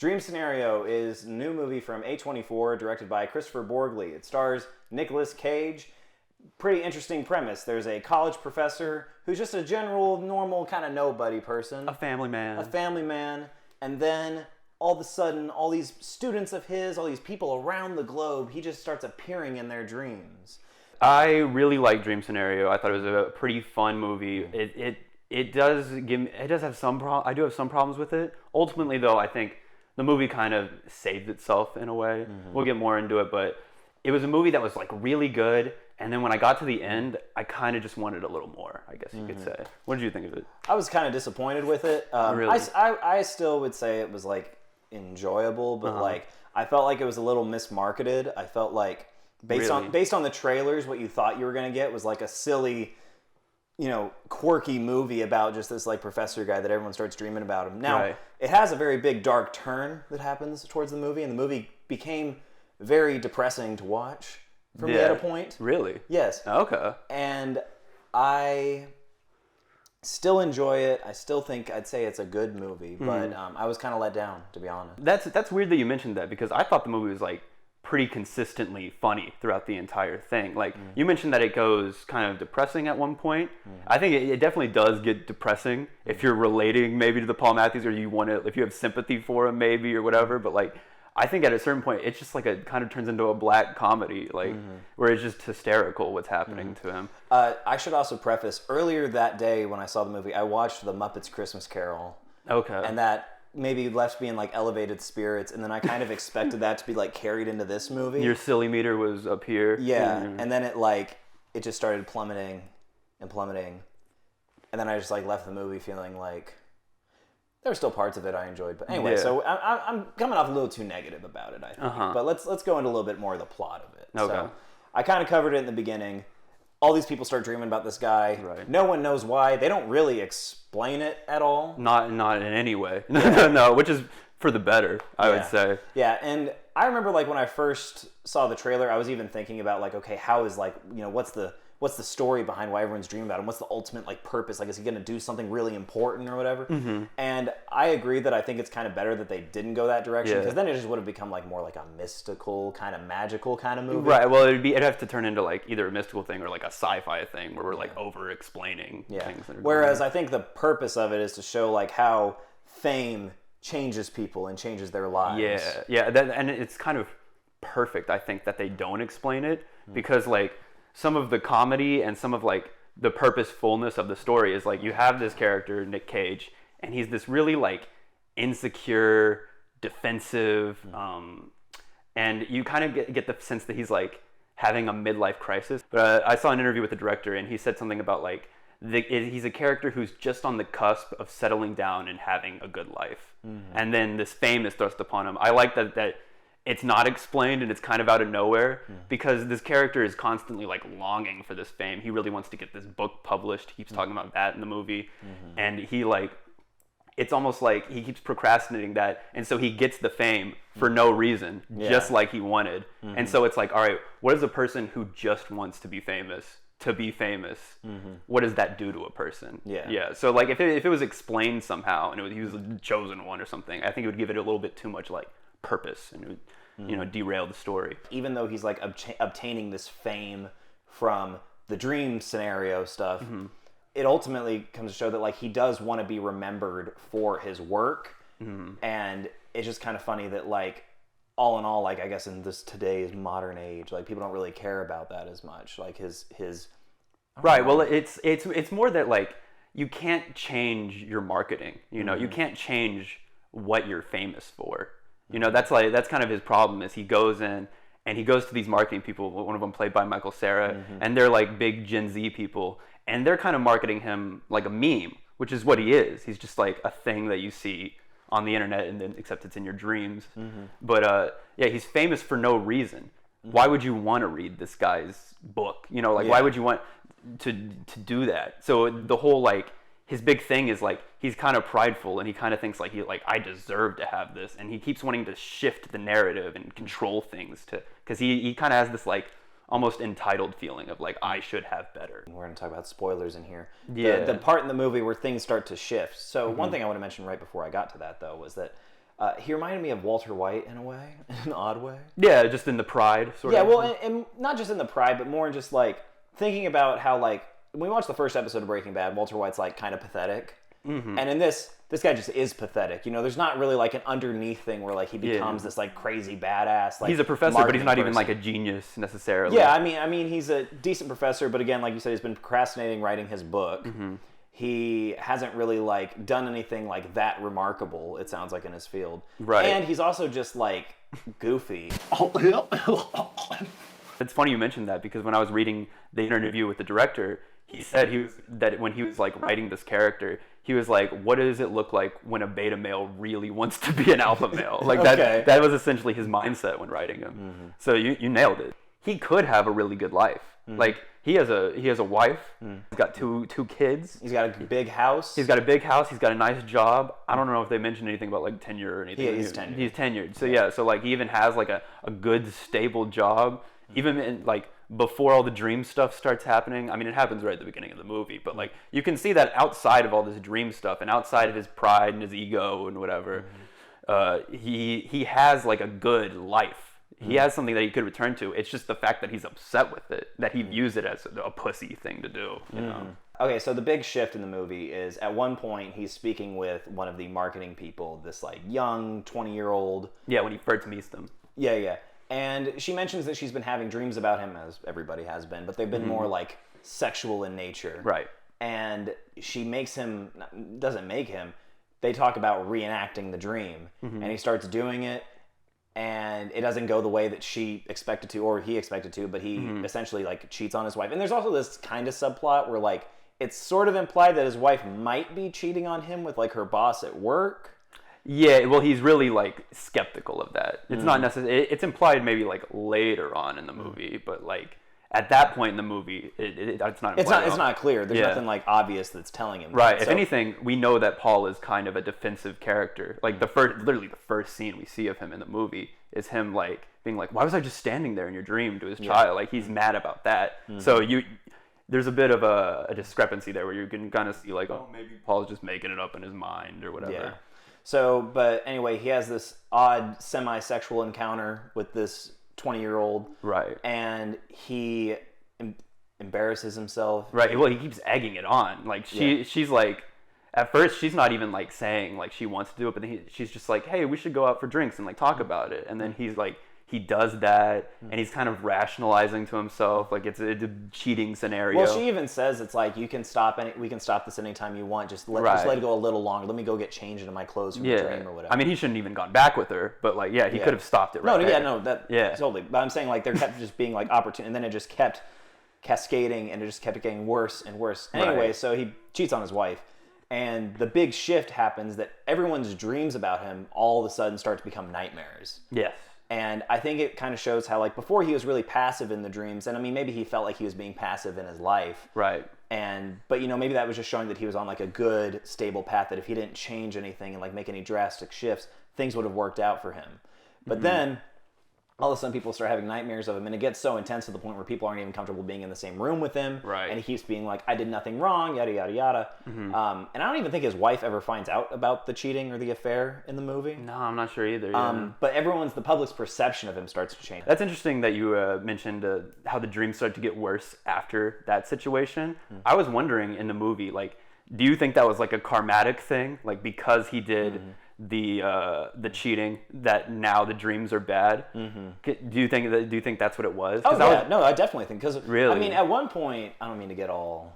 Dream Scenario is a new movie from A24, directed by Christopher Borgli. It stars Nic Cage. Pretty interesting premise. There's a college professor who's just a general, normal, kind of nobody person. A family man. And then, all of a sudden, all these students of his, all these people around the globe, he just starts appearing in their dreams. I really like Dream Scenario. I thought it was a pretty fun movie. It does have some I do have some problems with it. Ultimately, though, I think the movie kind of saved itself in a way. Mm-hmm. We'll get more into it, but it was a movie that was like really good. And then when I got to the end, I kind of just wanted a little more, I guess you could say. What did you think of it? I was kind of disappointed with it. Really? I still would say it was like enjoyable, but like I felt like it was a little mismarketed. I felt like based on the trailers, what you thought you were going to get was like a silly, quirky movie about just this like professor guy that everyone starts dreaming about him. Now, It has a very big dark turn that happens towards the movie, and the movie became very depressing to watch for me at a point. Really? Yes. Okay. And I still enjoy it. I still think I'd say it's a good movie, but I was kind of let down, to be honest. That's weird that you mentioned that, because I thought the movie was like pretty consistently funny throughout the entire thing. Like you mentioned that it goes kind of depressing at one point. I think it definitely does get depressing if you're relating maybe to the Paul Matthews, or if you have sympathy for him maybe or whatever. But like I think at a certain point it's just like it kind of turns into a black comedy, like where it's just hysterical what's happening to him. I should also preface, earlier that day when I saw the movie, I watched The Muppets Christmas Carol. Okay. And that maybe left me in like elevated spirits, and then I kind of expected that to be like carried into this movie. Your silly meter was up here. Yeah, and then it just started plummeting, and then I just like left the movie feeling like there were still parts of it I enjoyed, but anyway, so I'm coming off a little too negative about it, I think. But let's go into a little bit more of the plot of it. Okay. So I kind of covered it in the beginning. All these people start dreaming about this guy. Right. No one knows why. They don't really explain it at all. Not in any way. No, which is for the better, I would say. Yeah, and I remember like when I first saw the trailer, I was even thinking about like, okay, how is like, what's the story behind why everyone's dreaming about him? What's the ultimate like purpose? Like, is he going to do something really important or whatever? Mm-hmm. And I agree that I think it's kind of better that they didn't go that direction, because then it just would have become like more like a mystical kind of magical kind of movie. Right. Well, it'd have to turn into like either a mystical thing or like a sci-fi thing where we're like over explaining things that are Whereas I think the purpose of it is to show like how fame changes people and changes their lives. Yeah. And it's kind of perfect, I think, that they don't explain it, because like some of the comedy and some of like the purposefulness of the story is like you have this character, Nic Cage, and he's this really like insecure, defensive, and you kind of get the sense that he's like having a midlife crisis. But I saw an interview with the director, and he said something about like he's a character who's just on the cusp of settling down and having a good life, and then this fame is thrust upon him. I like that it's not explained and it's kind of out of nowhere, because this character is constantly like longing for this fame. He really wants to get this book published. He keeps talking about that in the movie, and he like, it's almost like he keeps procrastinating that, and so he gets the fame for no reason, just like he wanted. And so it's like, all right, what is a person who just wants to be famous? What does that do to a person? Yeah. So like if it was explained somehow and he was the chosen one or something, I think it would give it a little bit too much like purpose, and it would derail the story. Even though he's like obtaining this fame from the dream scenario stuff, it ultimately comes to show that like he does want to be remembered for his work, and it's just kind of funny that like all in all, like I guess in this today's modern age, like people don't really care about that as much. Like his right. Well, it's more that like you can't change your marketing. You can't change what you're famous for. That's kind of his problem, is he goes in and he goes to these marketing people, one of them played by Michael Cera, and they're like big Gen Z people, and they're kind of marketing him like a meme, which is what he is. He's just like a thing that you see on the internet, and then except it's in your dreams. But he's famous for no reason. Why would you want to read this guy's book? Why would you want to do that? So the whole like his big thing is like he's kind of prideful, and he kind of thinks like I deserve to have this, and he keeps wanting to shift the narrative and control things because he kind of has this like almost entitled feeling of like I should have better. We're going to talk about spoilers in here. Yeah. The part in the movie where things start to shift. So one thing I want to mention right before I got to that though was that He reminded me of Walter White in a way, in an odd way. Yeah, just in the pride sort of. Yeah, well, and not just in the pride, but more in just like thinking about how like when we watched the first episode of Breaking Bad, Walter White's like kind of pathetic, and in this guy just is pathetic. You know, there's not really like an underneath thing where like he becomes this like crazy badass. Like he's a professor, but he's not even like a genius necessarily. Yeah, I mean, he's a decent professor, but again, like you said, he's been procrastinating writing his book. He hasn't really like done anything like that remarkable, it sounds like, in his field. Right. And he's also just like goofy. It's funny you mentioned that because when I was reading the interview with the director, he said that when he was like writing this character, he was like, what does it look like when a beta male really wants to be an alpha male? Like that was essentially his mindset when writing him. So you nailed it. He could have a really good life. Like he has a wife. He's got two kids. He's got a big house. He's got a big house. He's got a nice job. I don't know if they mentioned anything about like tenure or anything. He's tenured. He's tenured. So yeah, so like he even has like a good stable job. Even in like before all the dream stuff starts happening. I mean, it happens right at the beginning of the movie, but like you can see that outside of all this dream stuff and outside of his pride and his ego and whatever, he has like a good life. He has something that he could return to. It's just the fact that he's upset with it, that he views it as a pussy thing to do, you know? Okay, so the big shift in the movie is at one point he's speaking with one of the marketing people, this like young 20-year-old. Yeah, when he first meets them. Yeah. And she mentions that she's been having dreams about him, as everybody has been, but they've been more like sexual in nature. Right. And she doesn't make him, they talk about reenacting the dream. And he starts doing it. And it doesn't go the way that she expected to, or he expected to, but he essentially like cheats on his wife. And there's also this kind of subplot where like it's sort of implied that his wife might be cheating on him with like her boss at work. Yeah, well, he's really like skeptical of that. It's not necessary. It's implied maybe like later on in the movie, but like at that point in the movie, it's not. It's not clear. There's nothing like obvious that's telling him. Right. That. If anything, we know that Paul is kind of a defensive character. Like literally the first scene we see of him in the movie is him like being like, "Why was I just standing there in your dream?" to his child. Like he's mad about that. So there's a bit of a discrepancy there where you can kind of see like, oh, maybe Paul's just making it up in his mind or whatever. Yeah. So, but anyway, he has this odd semi-sexual encounter with this 20-year-old. Right. And he embarrasses himself. Right. Well, he keeps egging it on. Like she's like, at first she's not even like saying like she wants to do it, but then she's just like, hey, we should go out for drinks and like talk about it. And then he's like, he does that, and he's kind of rationalizing to himself like it's a cheating scenario. Well, she even says it's like we can stop this anytime you want. Just let it go a little longer. Let me go get changed into my clothes from the dream or whatever. I mean, he shouldn't even gone back with her, but like he could have stopped it. Totally. But I'm saying like there kept just being like opportune, and then it just kept cascading, and it just kept getting worse and worse. Anyway, so he cheats on his wife. And the big shift happens that everyone's dreams about him all of a sudden start to become nightmares. Yes. And I think it kind of shows how, like, before he was really passive in the dreams, and I mean, maybe he felt like he was being passive in his life. Right. But, you know, maybe that was just showing that he was on, like, a good, stable path, that if he didn't change anything and, like, make any drastic shifts, things would have worked out for him. But then, all of a sudden, people start having nightmares of him, and it gets so intense to the point where people aren't even comfortable being in the same room with him. Right. And he keeps being like, I did nothing wrong, yada, yada, yada. And I don't even think his wife ever finds out about the cheating or the affair in the movie. No, I'm not sure either. But the public's perception of him starts to change. That's interesting that you mentioned how the dreams start to get worse after that situation. I was wondering in the movie, like, do you think that was like a karmatic thing? Like, because he did the cheating, that now the dreams are bad. Do you think that's what it was? No, I definitely think, because really, I mean, at one point, I don't mean to get all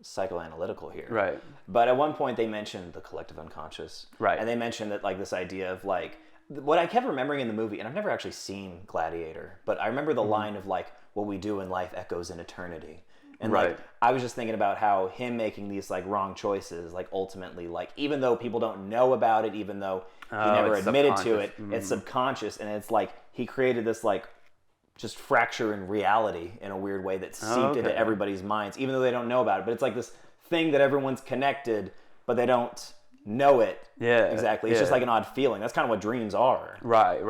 psychoanalytical here, right? But at one point they mentioned the collective unconscious, right? And they mentioned that like this idea of like what I kept remembering in the movie, and I've never actually seen Gladiator, but I remember the line of like, what we do in life echoes in eternity. And like, I was just thinking about how him making these like wrong choices, like ultimately, like even though people don't know about it, even though he never admitted to it, it's subconscious, and it's like he created this like just fracture in reality in a weird way that seeped into everybody's minds, even though they don't know about it. But it's like this thing that everyone's connected, but they don't know it. Yeah, exactly. It's just like an odd feeling. That's kind of what dreams are. Right.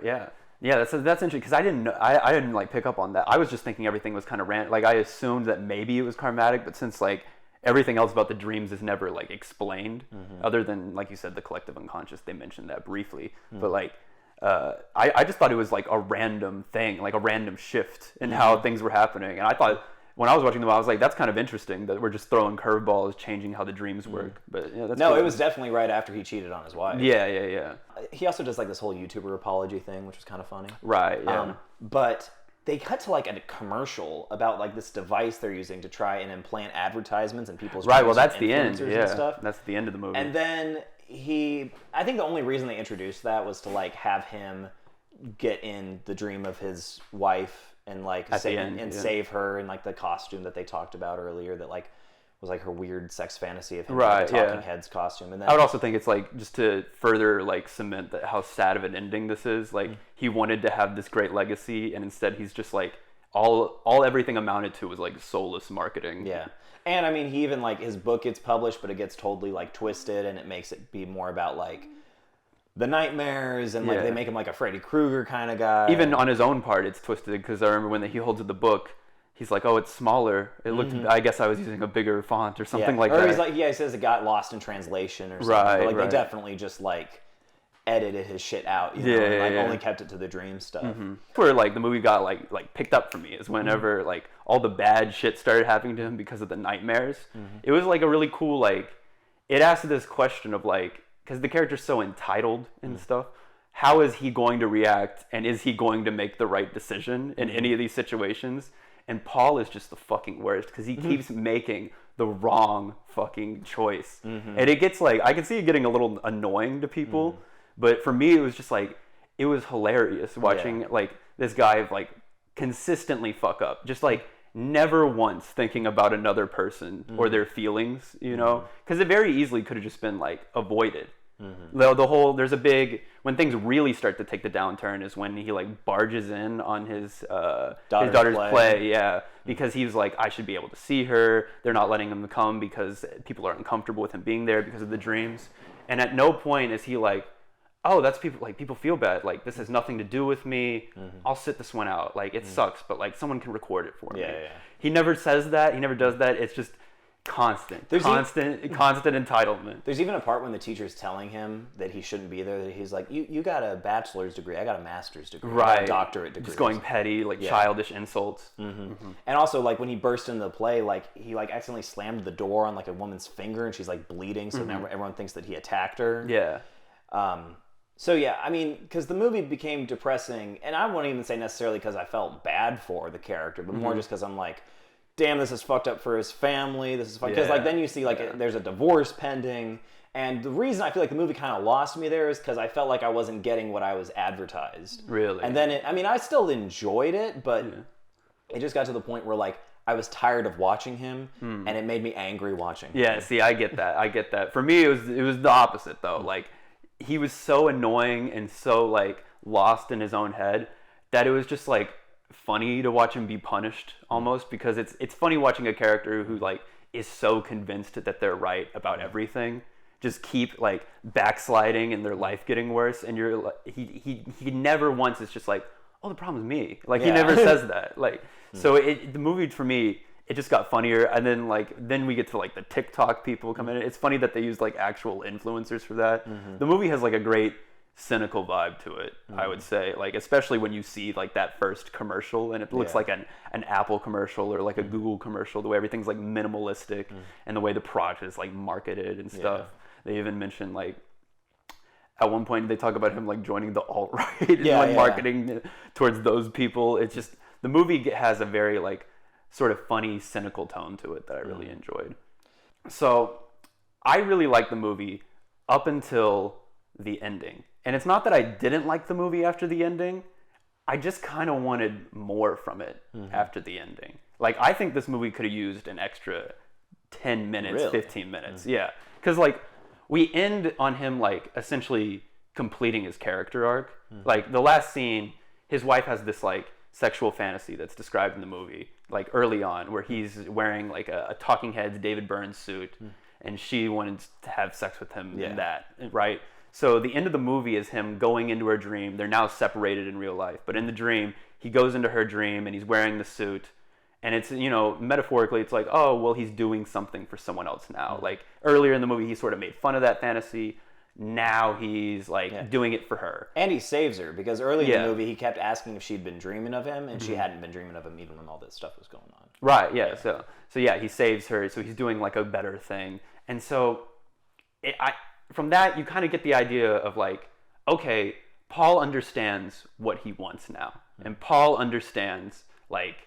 Yeah. Yeah, that's interesting, because I didn't like pick up on that. I was just thinking everything was kind of random. Like I assumed that maybe it was karmatic, but since like everything else about the dreams is never like explained, other than, like you said, the collective unconscious. They mentioned that briefly, but like I just thought it was like a random thing, like a random shift in how things were happening. And I thought, when I was watching them, I was like, that's kind of interesting that we're just throwing curveballs, changing how the dreams work. But yeah, that's no, it was definitely right after he cheated on his wife. Yeah. He also does like this whole YouTuber apology thing, which was kind of funny. Right. Yeah. But they cut to like a commercial about like this device they're using to try and implant advertisements in people's right. Well, that's the end. Yeah. Stuff. That's the end of the movie. And then I think the only reason they introduced that was to like have him get in the dream of his wife and like save her in like the costume that they talked about earlier that like was like her weird sex fantasy of him in the Talking Heads costume. And then I would also think it's like just to further like cement that how sad of an ending this is. Like he wanted to have this great legacy, and instead he's just like everything amounted to was like soulless marketing. Yeah. And I mean, he even like his book gets published, but it gets totally like twisted, and it makes it be more about like the nightmares, and like they make him like a Freddy Krueger kind of guy. Even on his own part, it's twisted, because I remember when he holds the book, he's like, "Oh, it's smaller. It looked. I guess I was using a bigger font or something like that." Or he's like, he says it got lost in translation or something. Right. But like they definitely just like edited his shit out. You know, and, like only kept it to the dream stuff. Where like the movie got like picked up for me is whenever like all the bad shit started happening to him because of the nightmares. It was like a really cool like. It asked this question of like, because the character's so entitled and stuff. How is he going to react, and is he going to make the right decision in any of these situations? And Paul is just the fucking worst, because he keeps making the wrong fucking choice. And it gets like, I can see it getting a little annoying to people, but for me it was just like, it was hilarious watching like this guy like consistently fuck up, just like never once thinking about another person or their feelings, you know, because it very easily could have just been like avoided. The whole, there's a big, when things really start to take the downturn is when he like barges in on his daughter's play, because he was like, I should be able to see her, they're not letting him come because people are uncomfortable with him being there because of the dreams. And at no point is he like, oh, that's people, like people feel bad, like this has nothing to do with me, I'll sit this one out, like it sucks, but like someone can record it for me. He never says that, he never does that. It's just constant entitlement. There's even a part when the teacher's telling him that he shouldn't be there, that he's like, you got a bachelor's degree, I got a master's degree, I got a doctorate degree. Just going petty, like childish insults. And also like when he burst into the play, like he like accidentally slammed the door on like a woman's finger and she's like bleeding, so now everyone thinks that he attacked her. So yeah, I mean, because the movie became depressing, and I wouldn't even say necessarily because I felt bad for the character, but more just because I'm like, damn, this is fucked up for his family. This is fucked, because like then you see like there's a divorce pending, and the reason I feel like the movie kind of lost me there is because I felt like I wasn't getting what I was advertised. Really? And then I mean, I still enjoyed it, but it just got to the point where like I was tired of watching him, and it made me angry watching him. Yeah, see, I get that. For me, it was the opposite though. Like, he was so annoying and so like lost in his own head that it was just like funny to watch him be punished almost, because it's funny watching a character who like is so convinced that they're right about everything just keep like backsliding and their life getting worse, and you're like, he never once is just like, oh, the problem's me, like he never says that, like so the movie for me, it just got funnier. And then we get to like the TikTok people come in. It's funny that they use like actual influencers for that. The movie has like a great cynical vibe to it, I would say, like especially when you see like that first commercial and it looks like an Apple commercial or like a Google commercial, the way everything's like minimalistic and the way the product is like marketed and stuff. They even mention like at one point they talk about him like joining the alt-right and marketing towards those people. It's just, the movie has a very like sort of funny, cynical tone to it that I really enjoyed. So I really liked the movie up until the ending. And it's not that I didn't like the movie after the ending. I just kind of wanted more from it after the ending. Like, I think this movie could have used an extra 10 minutes, 15 minutes. Yeah. Because, like, we end on him, like, essentially completing his character arc. Like, the last scene, his wife has this, like, sexual fantasy that's described in the movie, like early on, where he's wearing like a Talking Heads David Byrne suit, and she wanted to have sex with him in that, right? So the end of the movie is him going into her dream. They're now separated in real life, but in the dream, he goes into her dream and he's wearing the suit, And it's, you know, metaphorically, it's like, oh, well, he's doing something for someone else now. Like, earlier in the movie, he sort of made fun of that fantasy. Now he's, like, doing it for her. And he saves her, because early in the movie, he kept asking if she'd been dreaming of him, and she hadn't been dreaming of him even when all this stuff was going on. Right, yeah. So yeah, he saves her, so he's doing, like, a better thing. And so, from that, you kind of get the idea of, like, okay, Paul understands what he wants now. And Paul understands, like...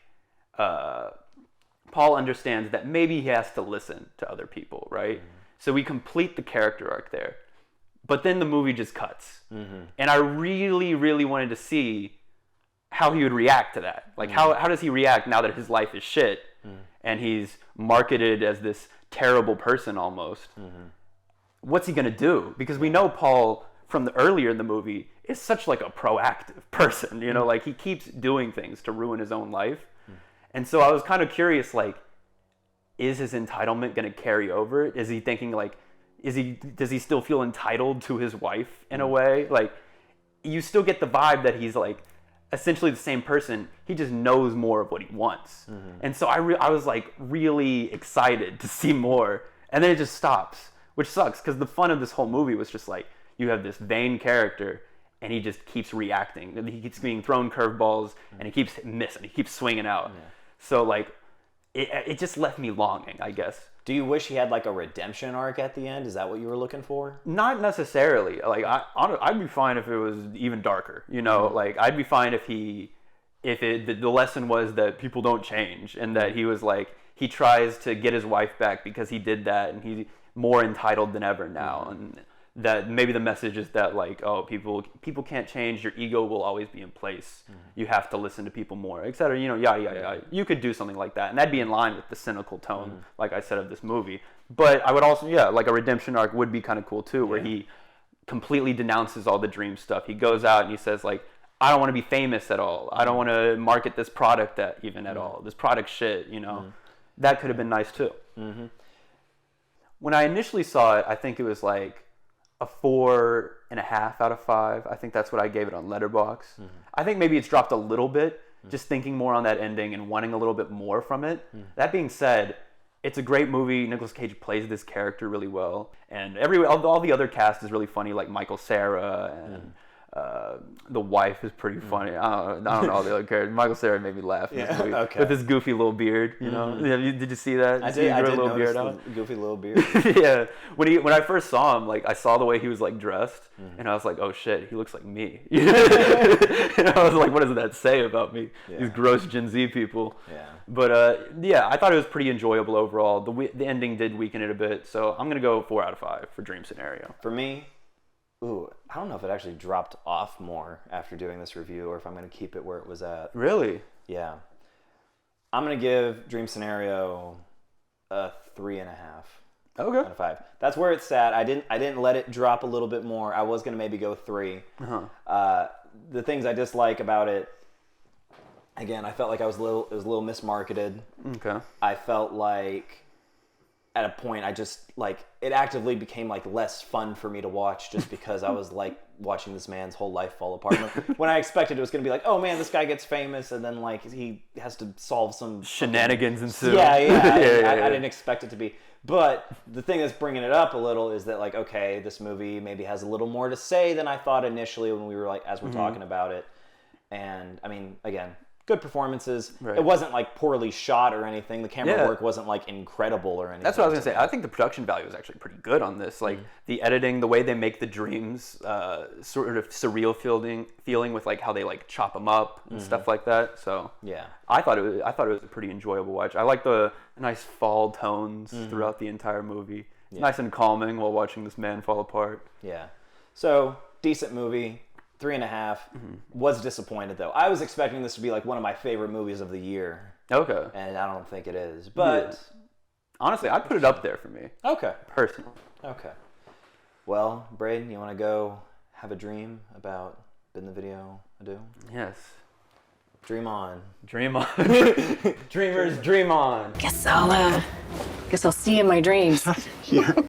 Paul understands that maybe he has to listen to other people, right? So we complete the character arc there. But then the movie just cuts. And I really, really wanted to see how he would react to that. Like, how does he react now that his life is shit and he's marketed as this terrible person almost? What's he going to do? Because we know Paul, from the earlier in the movie, is such like a proactive person, you know? Like, he keeps doing things to ruin his own life. And so I was kind of curious, like, is his entitlement going to carry over? Is he thinking, like, does he still feel entitled to his wife in a way? Like, you still get the vibe that he's, like, essentially the same person. He just knows more of what he wants. And so I was, like, really excited to see more. And then it just stops, which sucks, because the fun of this whole movie was just, like, you have this vain character, and he just keeps reacting. He keeps being thrown curveballs, and he keeps missing. He keeps swinging out. So, like, it just left me longing, I guess. Do you wish he had, like, a redemption arc at the end? Is that what you were looking for? Not necessarily. Like, I'd be fine if it was even darker, you know? Like, I'd be fine if the lesson was that people don't change, and that he was, like, he tries to get his wife back because he did that, and he's more entitled than ever now. And that maybe the message is that, like, oh, people can't change, your ego will always be in place, you have to listen to people more, etc. You know, yada yada yada. You could do something like that, and that'd be in line with the cynical tone, like I said, of this movie. But I would also, like, a redemption arc would be kind of cool too, where he completely denounces all the dream stuff. He goes out and he says, like, I don't want to be famous at all, I don't want to market this product at all, this product shit, you know. That could have been nice too. When I initially saw it, I think it was like a 4.5 out of 5. I think that's what I gave it on Letterboxd. I think maybe it's dropped a little bit, just thinking more on that ending and wanting a little bit more from it. That being said, it's a great movie. Nicolas Cage plays this character really well, and all the other cast is really funny, like Michael Cera and the wife is pretty funny. I don't know all the other characters. Michael Cera made me laugh in this movie. With his goofy little beard, you know. Did you see that? I did notice the goofy little beard. Yeah. When I first saw him, like, I saw the way he was, like, dressed, and I was like, oh shit, he looks like me. And I was like, what does that say about me? These gross Gen Z people. But I thought it was pretty enjoyable overall. The ending did weaken it a bit, so I'm gonna go 4 out of 5 for Dream Scenario. For me, I don't know if it actually dropped off more after doing this review, or if I'm going to keep it where it was at. Really? Yeah. I'm going to give Dream Scenario a 3.5 out of 5. That's where it's at. I didn't let it drop a little bit more. I was going to maybe go 3. The things I dislike about it, again, I felt like it was a little mismarketed. Okay. I felt like at a point I just, like, it actively became, like, less fun for me to watch, just because I was, like, watching this man's whole life fall apart. When I expected it was going to be like, oh man, this guy gets famous, and then, like, he has to solve some shenanigans ensue. I didn't expect it to be. But the thing that's bringing it up a little is that, like, okay, this movie maybe has a little more to say than I thought initially when we were, like, as we're talking about it. And I mean, again, good performances. It wasn't, like, poorly shot or anything. The camera work wasn't, like, incredible or anything. That's what I was gonna say. I think the production value is actually pretty good on this. Like, the editing, the way they make the dreams sort of surreal feeling with, like, how they, like, chop them up and stuff like that. So I thought it was a pretty enjoyable watch. I like the nice fall tones throughout the entire movie. It's nice and calming while watching this man fall apart. So decent movie. 3.5. Was disappointed though. I was expecting this to be, like, one of my favorite movies of the year. Okay. And I don't think it is. But honestly, I'd put it up there for me. Okay. Personally. Okay. Well, Braden, you want to go have a dream about Been the Video Ado? Yes. Dream on. Dream on. Dreamers, dream on. Guess I'll see you in my dreams.